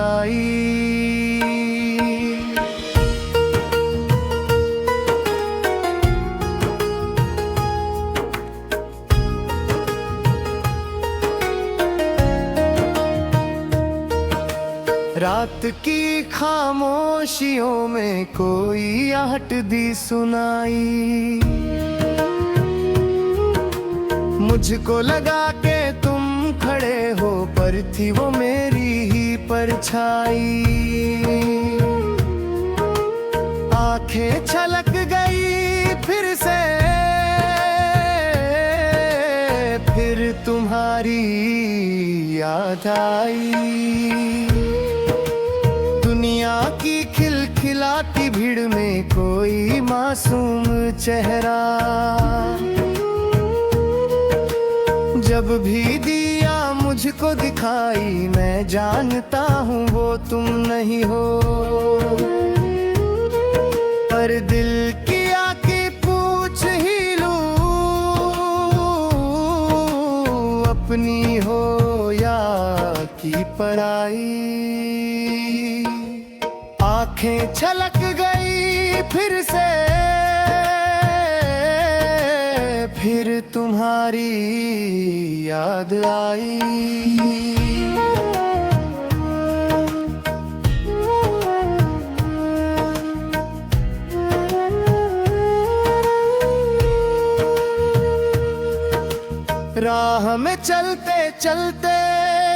आई। रात की खामोशियों में कोई आहट दी सुनाई। मुझको लगा के तुम खड़े हो, पर थी वो मेरी ही परछाई। आंखें छलक गई फिर से, फिर तुम्हारी याद आई। दुनिया की खिलखिलाती भीड़ में कोई मासूम चेहरा, जब भी दिया मुझको दिखाई, मैं जानता हूँ वो तुम नहीं हो। पर दिल की आके पूछ ही लूं, अपनी हो या की पराई। आंखें छलक गई फिर से, फिर तुम्हारी याद आई। राह में चलते चलते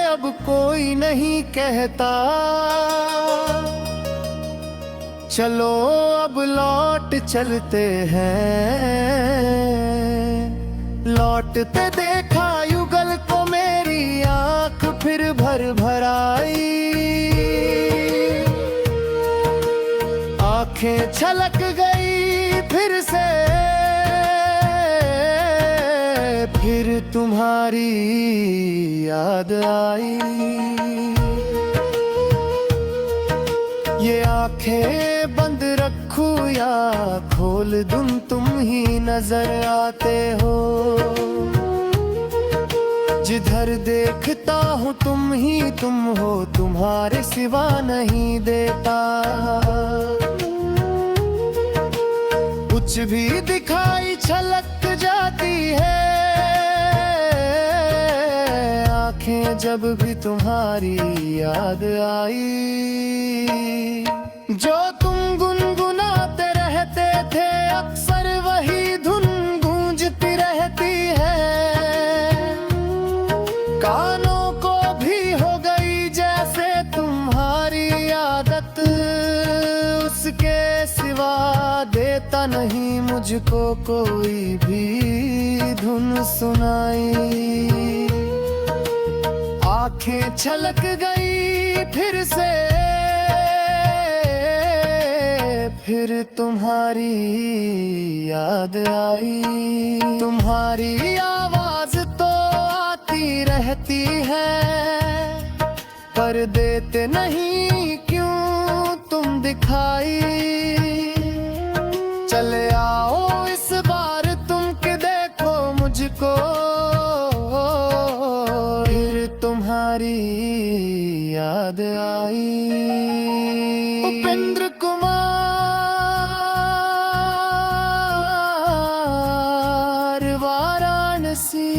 अब कोई नहीं कहता, चलो अब लौट चलते हैं। लौटते देखा युगल को मेरी आंख फिर भर भर आई। आंखें छलक गई फिर से, फिर तुम्हारी याद आई। ये आंखें बंद रखूं या खोल दूं, तुम ही नजर आते हो। जिधर देखता हूँ तुम ही तुम हो, तुम्हारे सिवा नहीं देता। कुछ भी दिखाई छलक जाती है, आंखें जब भी तुम्हारी याद आई। जो तुम गुनगुनाते रहते थे अक्सर वही धुन गूंजती रहती है। कानों को भी हो गई जैसे तुम्हारी आदत, उसके सिवा देता नहीं मुझको कोई भी धुन सुनाई। आंखें छलक गई फिर से, फिर तुम्हारी याद आई। तुम्हारी आवाज तो आती रहती है, पर देते नहीं क्यों तुम दिखाई। चले आओ इस बार तुम के देखो मुझको, तुम्हारी याद आई। उपेंद्र कुमार, वाराणसी।